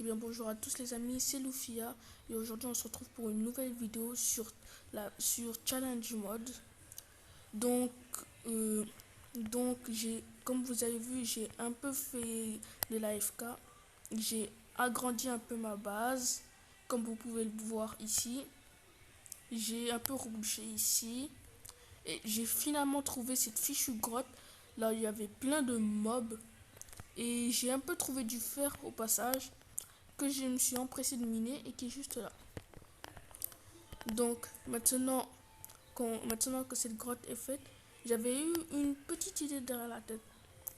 bien bonjour à tous les amis, c'est Lufia et aujourd'hui on se retrouve pour une nouvelle vidéo sur Challenge Mode. Donc euh, j'ai comme vous avez vu, j'ai un peu fait de l'AFK. J'ai agrandi un peu ma base comme vous pouvez le voir ici. J'ai un peu rebouché ici et j'ai finalement trouvé cette fichue grotte. Là, il y avait plein de mobs et j'ai un peu trouvé du fer au passage que je me suis empressé de miner et qui est juste là. Donc maintenant que cette grotte est faite, j'avais eu une petite idée derrière la tête.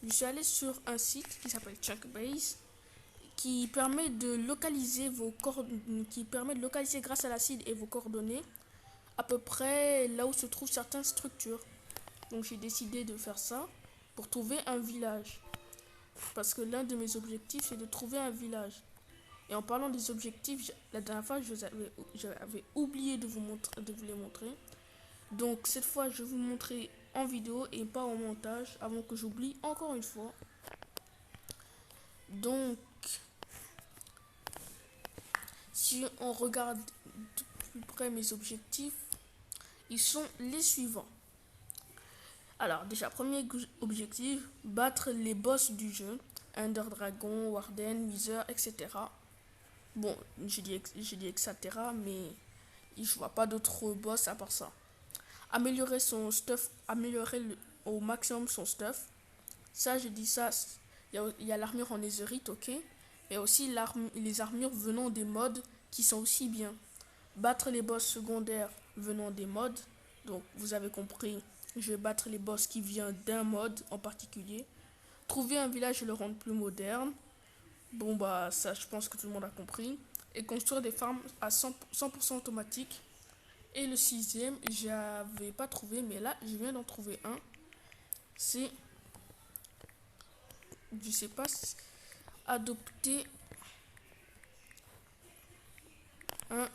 Je suis allé sur un site qui s'appelle Chunkbase qui permet de localiser qui permet de localiser grâce à l'acide et vos coordonnées à peu près là où se trouvent certaines structures. Donc j'ai décidé de faire ça pour trouver un village parce que l'un de mes objectifs c'est de trouver un village. Et en parlant des objectifs, la dernière fois, j'avais oublié de vous les montrer. Donc cette fois, je vais vous montrer en vidéo et pas en montage avant que j'oublie encore une fois. Donc, si on regarde de plus près mes objectifs, ils sont les suivants. Alors, déjà, premier objectif, battre les boss du jeu. Ender Dragon, Warden, Wither, etc. Bon, j'ai dit etc. Mais je vois pas d'autres boss à part ça. Améliorer son stuff, au maximum son stuff. Ça, je dis ça. Il y a l'armure en netherite, ok. Mais aussi les armures venant des mods qui sont aussi bien. Battre les boss secondaires venant des mods. Donc, vous avez compris, je vais battre les boss qui viennent d'un mod en particulier. Trouver un village et le rendre plus moderne. Bon, bah, ça, je pense que tout le monde a compris. Et construire des farms à 100% automatique. Et le sixième, j'avais pas trouvé, mais là, je viens d'en trouver un. C'est, je sais pas, adopter un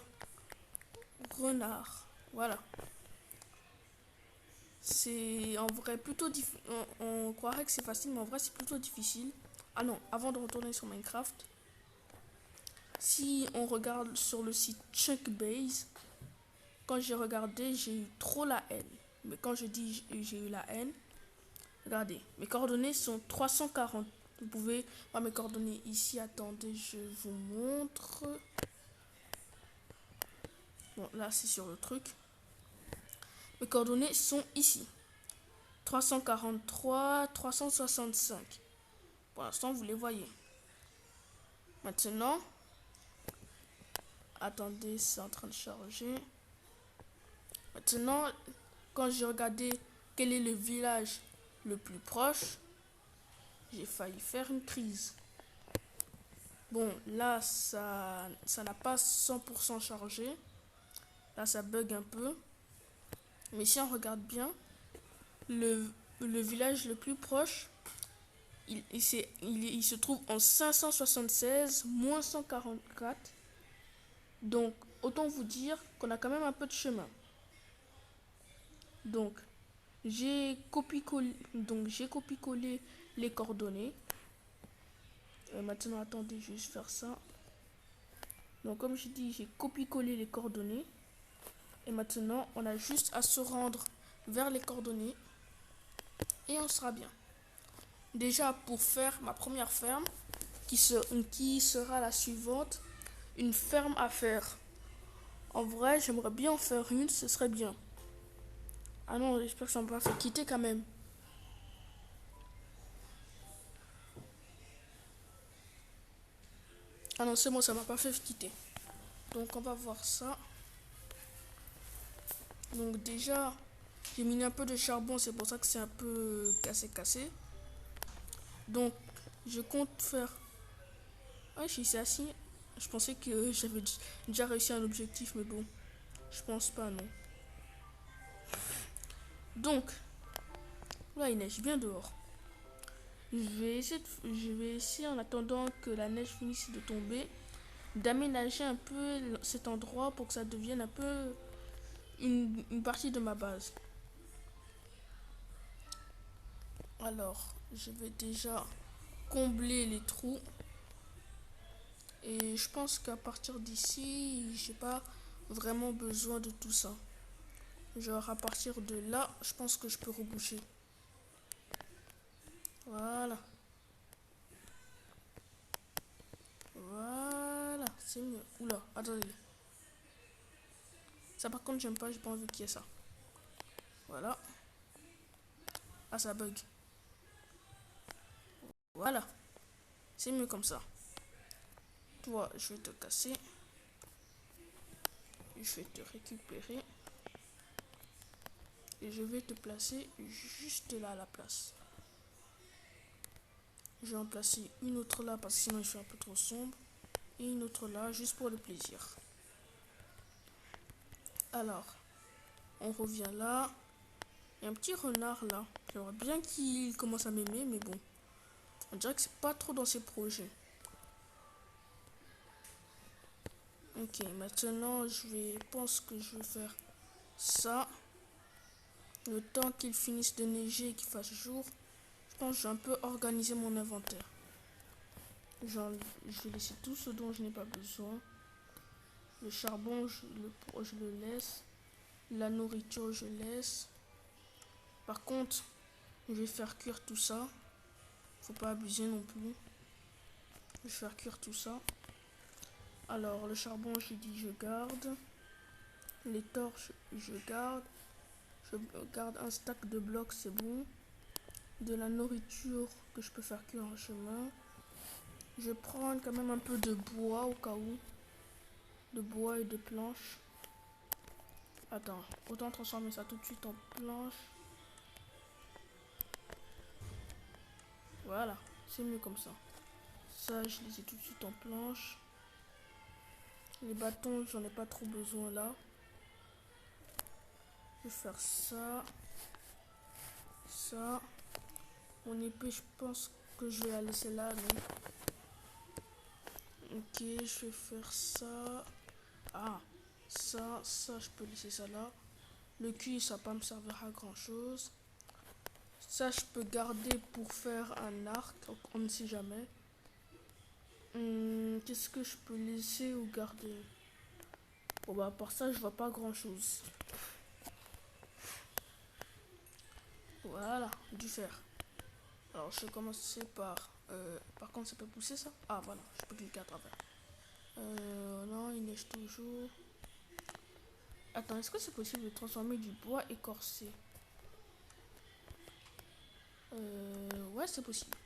renard. Voilà. C'est en vrai plutôt difficile. On croirait que c'est facile, mais en vrai, c'est plutôt difficile. Ah non, avant de retourner sur Minecraft, si on regarde sur le site Chunkbase, quand j'ai regardé, j'ai eu trop la haine. Mais quand je dis j'ai eu la haine, regardez, mes coordonnées sont 340. Vous pouvez voir mes coordonnées ici. Attendez, je vous montre. Bon, là, c'est sur le truc. Mes coordonnées sont ici. 343, 365. Pour l'instant, vous les voyez. Maintenant, attendez, c'est en train de charger. Maintenant, quand j'ai regardé quel est le village le plus proche, j'ai failli faire une crise. Bon, là, ça n'a pas 100% chargé. Là, ça bug un peu. Mais si on regarde bien, le village le plus proche, il se trouve en 576, moins 144. Donc, autant vous dire qu'on a quand même un peu de chemin. Donc, j'ai copié-collé les coordonnées. Maintenant, attendez, je vais juste faire ça. Donc, comme je dis, j'ai copié-collé les coordonnées. Et maintenant, on a juste à se rendre vers les coordonnées. Et on sera bien. Déjà, pour faire ma première ferme, qui sera la suivante, une ferme à faire. En vrai, j'aimerais bien en faire une, ce serait bien. Ah non, j'espère que ça m'a pas fait quitter quand même. Ah non, c'est bon, ça m'a pas fait quitter. Donc on va voir ça. Donc déjà, j'ai mis un peu de charbon, c'est pour ça que c'est un peu cassé. Donc, je compte faire... Ah, je suis assis. Je pensais que j'avais déjà réussi un objectif, mais bon, je pense pas, non. Donc, là, il neige bien dehors. Je vais essayer en attendant que la neige finisse de tomber, d'aménager un peu cet endroit pour que ça devienne un peu une partie de ma base. Alors, je vais déjà combler les trous. Et je pense qu'à partir d'ici, j'ai pas vraiment besoin de tout ça. Genre à partir de là, je pense que je peux reboucher. Voilà. Voilà. C'est mieux. Oula, attendez. Ça par contre j'aime pas, j'ai pas envie qu'il y ait ça. Voilà. Ah ça bug. Voilà. C'est mieux comme ça. Toi, je vais te casser. Je vais te récupérer. Et je vais te placer juste là à la place. Je vais en placer une autre là parce que sinon il fait un peu trop sombre. Et une autre là juste pour le plaisir. Alors, on revient là. Il y a un petit renard là. J'aimerais bien qu'il commence à m'aimer, mais bon. On dirait que c'est pas trop dans ses projets. Ok, maintenant je pense que je vais faire ça. Le temps qu'il finisse de neiger et qu'il fasse jour, je pense que je vais un peu organiser mon inventaire. Genre, je vais laisser tout ce dont je n'ai pas besoin. Le charbon, je le laisse. La nourriture, je laisse. Par contre, je vais faire cuire tout ça. Faut pas abuser non plus. Je vais faire cuire tout ça. Alors, le charbon, j'ai dit je garde. Les torches, je garde. Je garde un stack de blocs, c'est bon. De la nourriture que je peux faire cuire en chemin. Je vais prendre quand même un peu de bois au cas où. De bois et de planches. Attends, autant transformer ça tout de suite en planche. Voilà, c'est mieux comme ça. Ça, je les ai tout de suite en planche. Les bâtons, j'en ai pas trop besoin là. Je vais faire ça. Ça. Mon épée, je pense que je vais la laisser là. Mais... ok, je vais faire ça. Ah, ça, je peux laisser ça là. Le cuir, ça va pas me servir à grand chose. Ça, je peux garder pour faire un arc. On ne sait jamais. Qu'est-ce que je peux laisser ou garder? Bon, bah, à part ça, je vois pas grand chose. Voilà, du fer. Alors, je vais commencer par. Par contre, ça peut pousser ça? Ah, voilà, je peux cliquer à travers. Non, il neige toujours. Attends, est-ce que c'est possible de transformer du bois écorcé? Ouais, c'est possible.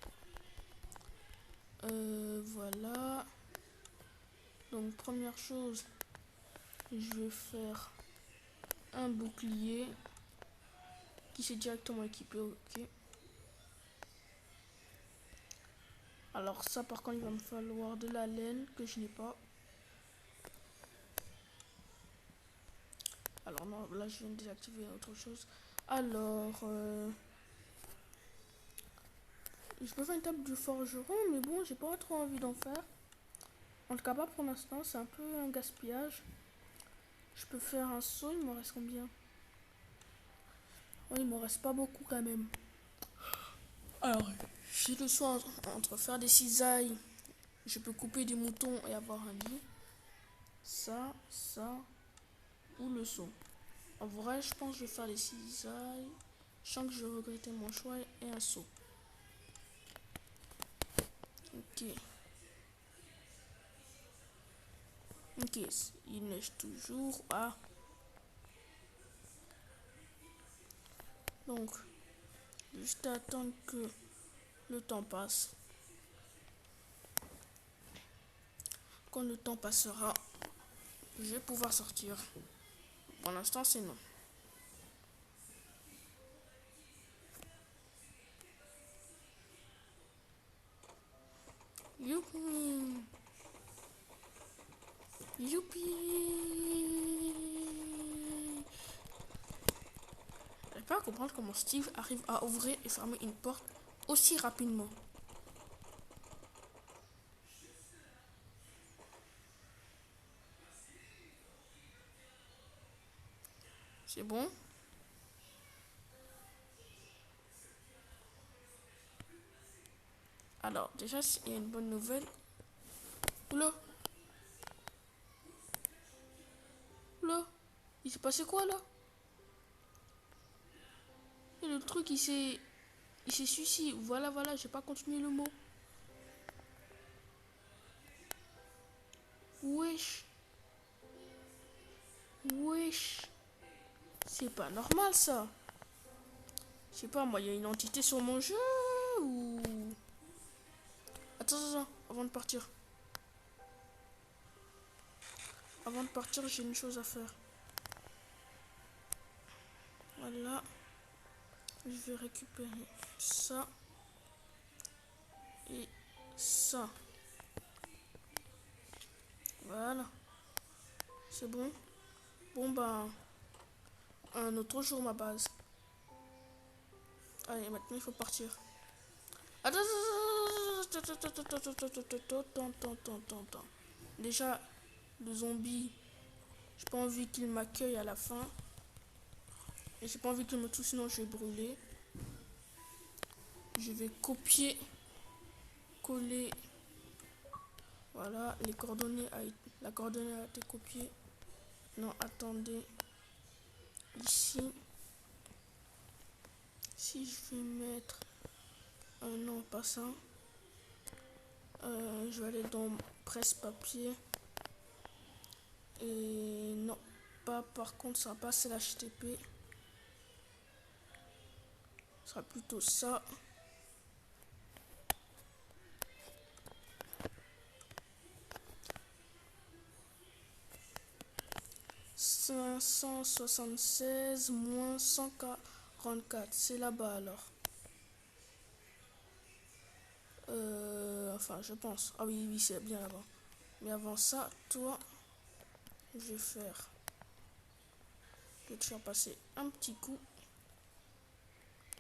Voilà. Donc, première chose, je vais faire un bouclier qui s'est directement équipé. Ok. Alors, ça, par contre, il va me falloir de la laine que je n'ai pas. Alors, non, là, je viens de désactiver autre chose. Alors, je peux faire une table du forgeron, mais bon, j'ai pas trop envie d'en faire. En tout cas, pas pour l'instant, c'est un peu un gaspillage. Je peux faire un seau, il me reste combien? Ouais, il me reste pas beaucoup quand même. Alors, j'ai le choix entre faire des cisailles. Je peux couper des moutons et avoir un lit. Ça, ou le seau. En vrai, je pense que je vais faire des cisailles. Je sens que je vais regretter mon choix et un seau. Ok. Ok, il neige toujours. Ah. Donc, juste attendre que le temps passe. Quand le temps passera, je vais pouvoir sortir. Pour l'instant, c'est non. Youpi! Youpi! Je peux pas comprendre comment Steve arrive à ouvrir et fermer une porte aussi rapidement. C'est bon? Alors, déjà, il y a une bonne nouvelle. Là, là, il s'est passé quoi là? Et le truc, il s'est suicidé. Voilà, voilà, j'ai pas continué le mot. Wesh, wesh, c'est pas normal ça. Je sais pas, moi, il y a une entité sur mon jeu ou... Attends, attends, attends, avant de partir. Avant de partir, j'ai une chose à faire. Voilà. Je vais récupérer ça. Et ça. Voilà. C'est bon. Bon, bah, un autre jour, ma base. Allez, maintenant, il faut partir. Attends, attends. Déjà, le zombie, j'ai pas envie qu'il m'accueille à la fin. Et j'ai pas envie qu'il me tue, sinon je vais brûler. Je vais copier, coller. Voilà, la coordonnée a été copiée. Non, attendez. Ici. Si je vais mettre... non, pas ça. Je vais aller dans presse-papier. Et non, pas par contre, ça va pas, c'est l'HTTP. Ce sera plutôt ça. « 576 moins 144 », c'est là-bas alors. Enfin, je pense. Ah oui, oui, c'est bien là-bas. Mais avant ça, toi, je vais te faire passer un petit coup.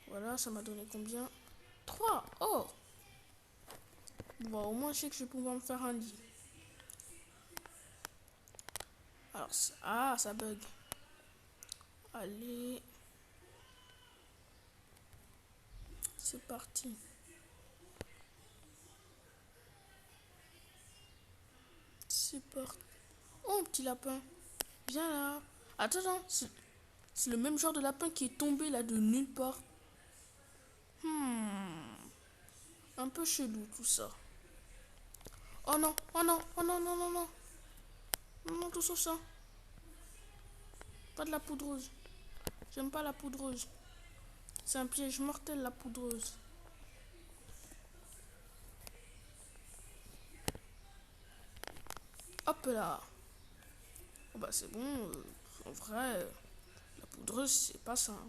Voilà, ça m'a donné combien? 3. Oh! Bon, au moins, je sais que je vais pouvoir me faire un lit. Alors, ça bug. Allez. C'est parti. C'est parti. Oh, petit lapin. Viens là. Attends, attends. C'est le même genre de lapin qui est tombé là de nulle part. Un peu chelou tout ça. Oh non, oh non, oh non, non, non, non. Non, non, tout sauf ça. Pas de la poudreuse. J'aime pas la poudreuse. C'est un piège mortel, la poudreuse. Hop là. Oh bah c'est bon. En vrai, la poudreuse, c'est pas ça. Hein.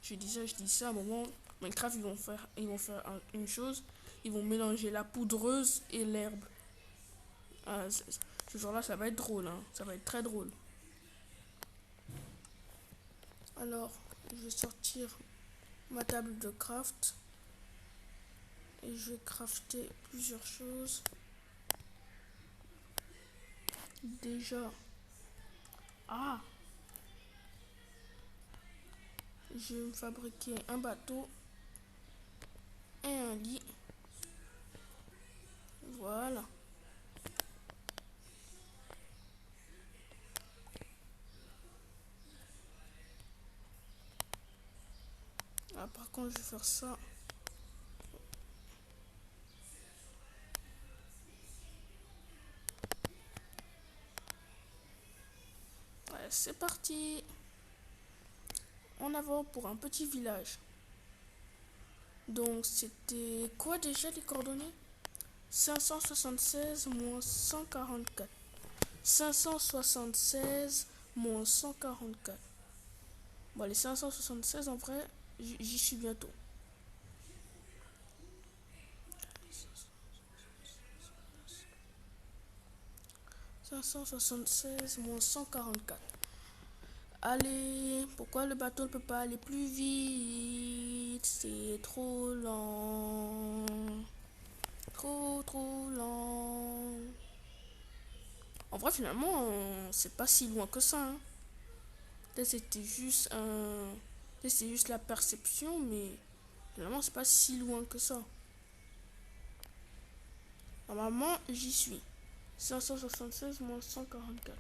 Je dis ça à un moment. Minecraft, ils vont faire une chose. Ils vont mélanger la poudreuse et l'herbe. Ah, ce jour-là, ça va être drôle. Hein. Ça va être très drôle. Alors, je vais sortir ma table de craft. Et je vais crafter plusieurs choses. Déjà. Ah! Je vais me fabriquer un bateau et un lit. Voilà. Ah, par contre, je vais faire ça. Ouais, c'est parti. En avant pour un petit village. Donc, c'était quoi déjà les coordonnées? 576 moins 144. 576 moins 144. Bon, les 576, en vrai, j'y suis bientôt. 576 moins 144. Allez, pourquoi le bateau ne peut pas aller plus vite? C'est trop lent. Trop lent. En vrai, finalement, c'est pas si loin que ça. Hein. Peut-être c'était juste un... Peut-être c'est juste la perception, mais finalement, c'est pas si loin que ça. Normalement, j'y suis. 576 moins 144.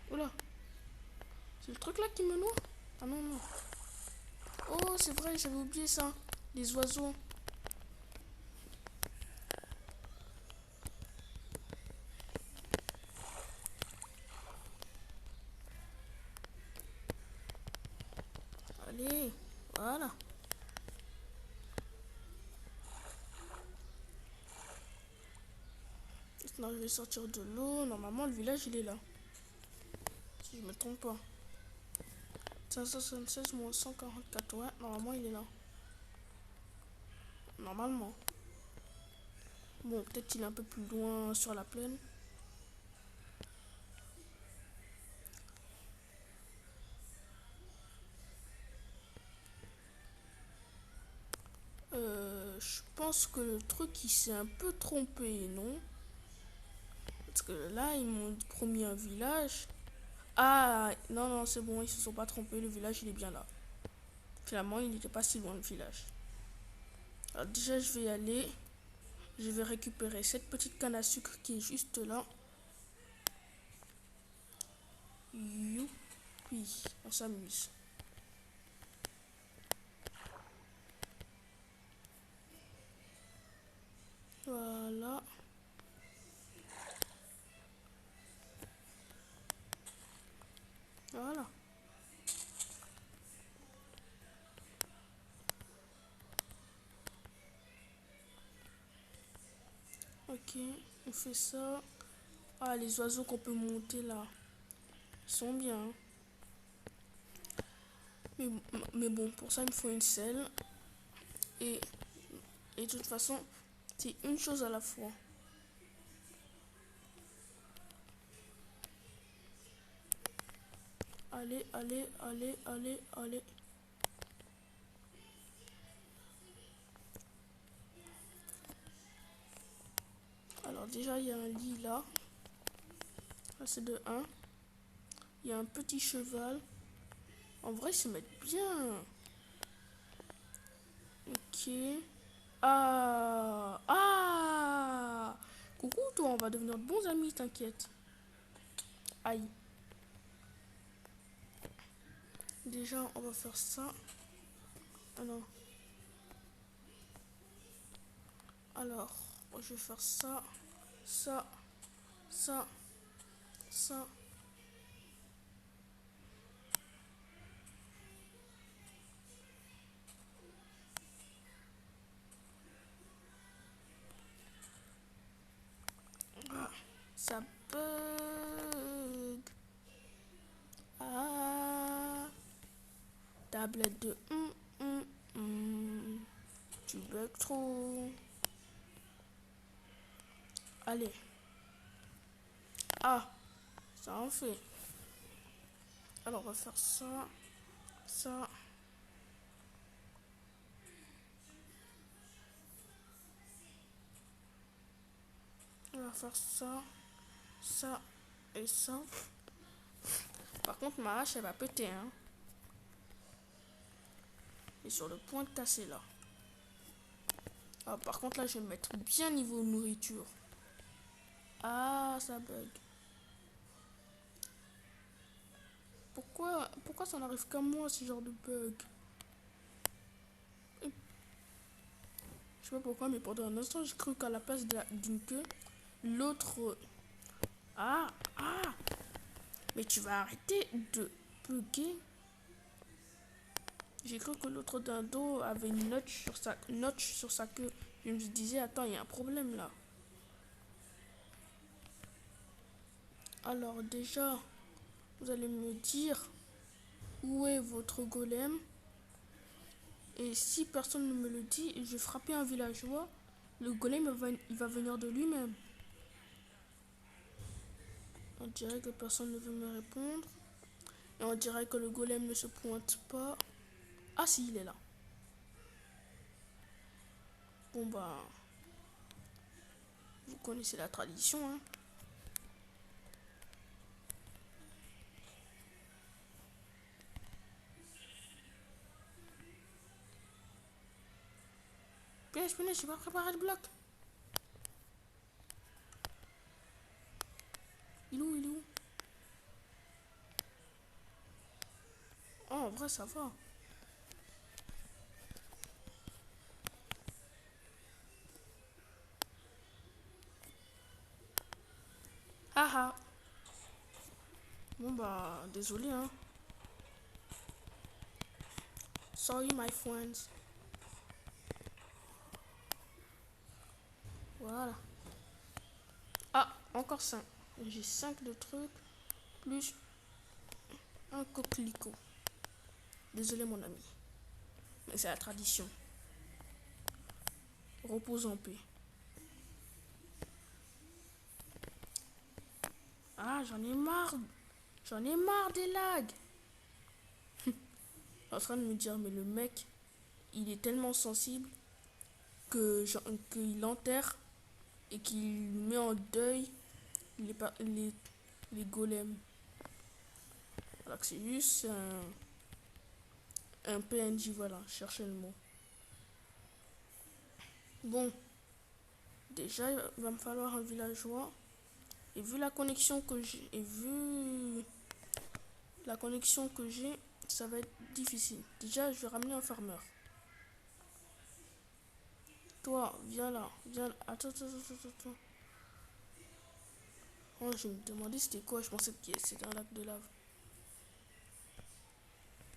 Oula. C'est le truc là qui me noie? Ah non, non. Oh, c'est vrai, j'avais oublié ça. Les oiseaux. Allez, voilà. Maintenant, je vais sortir de l'eau. Normalement, le village, il est là. Si je me trompe pas. 576 moins 144. Ouais, normalement, il est là. Normalement. Bon, peut-être qu'il est un peu plus loin sur la plaine. Je pense que le truc, il s'est un peu trompé, non? Parce que là, ils m'ont promis un village. Ah, non, non, c'est bon, ils se sont pas trompés. Le village, il est bien là. Finalement, il n'était pas si loin, le village. Alors déjà, je vais y aller. Je vais récupérer cette petite canne à sucre qui est juste là. Youpi, on s'amuse. Voilà. Voilà. Ok, on fait ça. Ah, les oiseaux qu'on peut monter là, ils sont bien. Mais, mais bon, pour ça, il me faut une selle. Et, et de toute façon, c'est une chose à la fois. Allez, allez, allez, allez, allez. Alors déjà, il y a un lit là. Là, c'est de un. Il y a un petit cheval. En vrai, ils se mettent bien. Ok. Ah. Ah. Coucou, toi, on va devenir de bons amis, t'inquiète. Aïe. Déjà, on va faire ça. Ah non. Alors, je vais faire ça, ça, ça, ça. Ah, ça bug. Ah, tablette de tu bugs trop. Allez. Ah, ça en fait. Alors, on va faire ça, ça. On va faire ça, ça et ça. Par contre, ma hache, elle va péter, hein. Et sur le point de casser, là. Ah, par contre, là, je vais me mettre bien niveau nourriture. Ah, ça bug. Pourquoi ça n'arrive qu'à moi, ce genre de bug? Je sais pas pourquoi, mais pendant un instant, j'ai cru qu'à la place d'une queue, l'autre... Ah, ah. Mais tu vas arrêter de bugger. J'ai cru que l'autre dindon avait une notch sur sa queue. Je me disais, attends, il y a un problème là. Alors déjà, vous allez me dire où est votre golem. Et si personne ne me le dit, je vais frapper un villageois. Le golem, il va venir de lui-même. On dirait que personne ne veut me répondre. Et on dirait que le golem ne se pointe pas. Ah si, il est là. Bon bah, vous connaissez la tradition, hein. Punaise, j'ai pas préparé le bloc. Il est où, il est où? Oh, en vrai, ça va. Ah ah. Bon, bah, désolé, hein. Sorry, my friends. Voilà. Ah, encore 5. J'ai 5 de trucs, plus un coquelicot. Désolé, mon ami. Mais c'est la tradition. Repose en paix. Ah, j'en ai marre. J'en ai marre des lags. En train de me dire, mais le mec, il est tellement sensible qu'il enterre et qu'il met en deuil les golems. Alors que c'est juste un PNJ, voilà, cherchez le mot. Bon, déjà, il va me falloir un villageois. Et vu la connexion que j'ai, ça va être difficile. Déjà, je vais ramener un farmer. Toi, viens là, viens là. Attends. Oh, je me demandais c'était quoi, je pensais que c'était un lac de lave.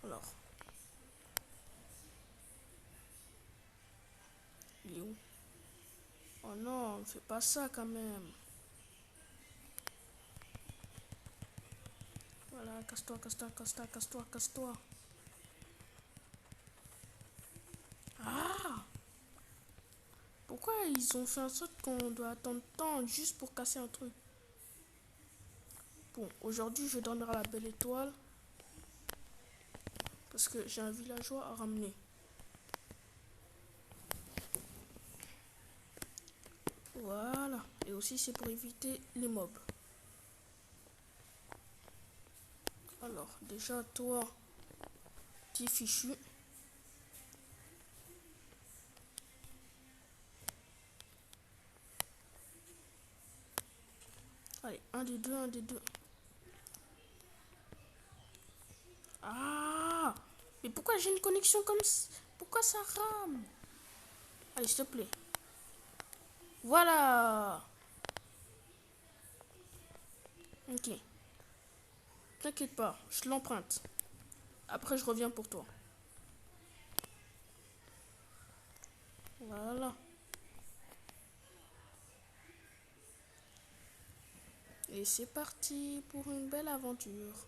Alors, il est où? Oh non, fais pas ça quand même. Voilà, casse-toi. Ah! Pourquoi ils ont fait en sorte qu'on doit attendre tant juste pour casser un truc? Bon, aujourd'hui je donnerai la belle étoile parce que j'ai un villageois à ramener. Voilà. Et aussi c'est pour éviter les mobs. Alors, déjà toi, petit fichu. Allez, un des deux. Ah! Mais pourquoi j'ai une connexion comme ça? Pourquoi ça rame? Allez, s'il te plaît. Voilà! Ok. T'inquiète pas, je l'emprunte. Après, je reviens pour toi. Voilà. Et c'est parti pour une belle aventure.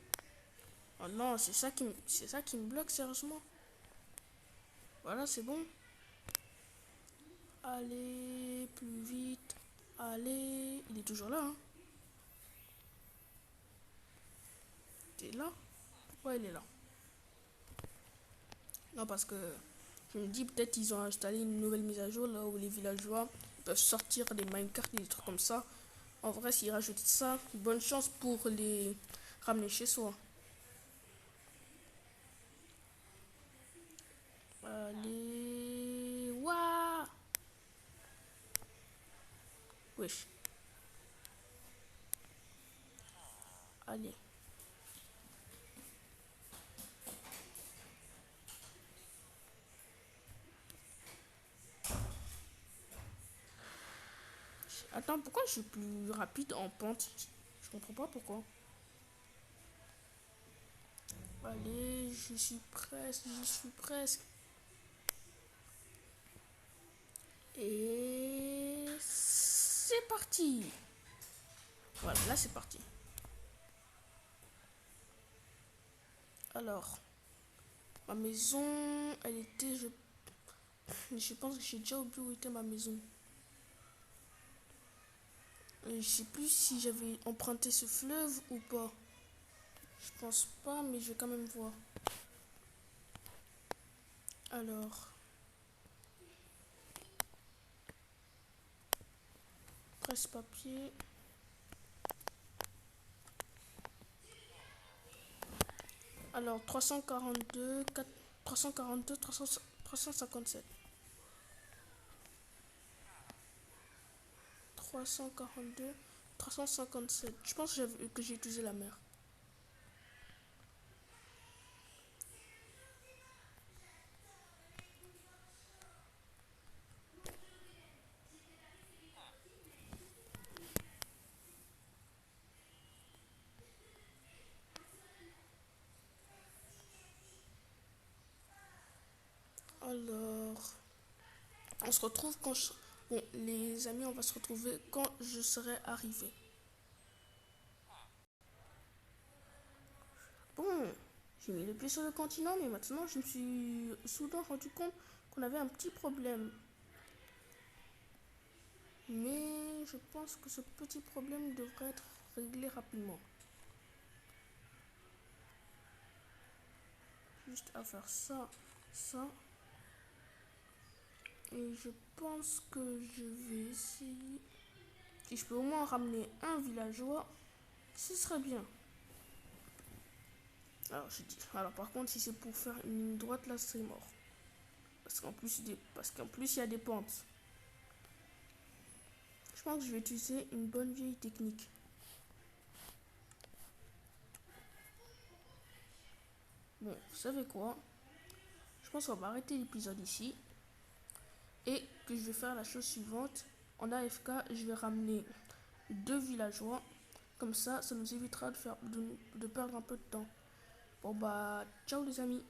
Oh non, c'est ça qui me bloque sérieusement. Voilà, c'est bon. Allez, plus vite. Allez, il est toujours là, hein. T'es là? Ouais, il est là. Non, parce que je me dis peut-être ils ont installé une nouvelle mise à jour là où les villageois peuvent sortir des minecarts et des trucs comme ça. En vrai, s'ils rajoutent ça, bonne chance pour les ramener chez soi. Allez, waouh! Wesh, allez. Attends, pourquoi je suis plus rapide en pente? Je comprends pas pourquoi. Allez, j'y suis presque. Et c'est parti. Voilà, là c'est parti. Alors, ma maison, elle était, je pense que j'ai déjà oublié où était ma maison. Je sais plus si j'avais emprunté ce fleuve ou pas. Je pense pas, mais je vais quand même voir. Alors, presse-papier. Alors, 342, 357. 342, 357. Je pense que j'ai utilisé la mer. Alors, on se retrouve quand je... Bon, les amis, on va se retrouver quand je serai arrivé. Bon, j'ai mis le pied sur le continent, mais maintenant je me suis soudain rendu compte qu'on avait un petit problème. Mais je pense que ce petit problème devrait être réglé rapidement. Juste à faire ça, ça. Et je pense que je vais essayer. Si je peux au moins ramener un villageois, ce serait bien. Alors par contre, si c'est pour faire une ligne droite, là, c'est mort. Parce qu'en plus, il y a des pentes. Je pense que je vais utiliser une bonne vieille technique. Bon, vous savez quoi? Je pense qu'on va arrêter l'épisode ici. Et que je vais faire la chose suivante. En AFK, je vais ramener 2 villageois. Comme ça nous évitera de perdre un peu de temps. Bon bah, ciao les amis.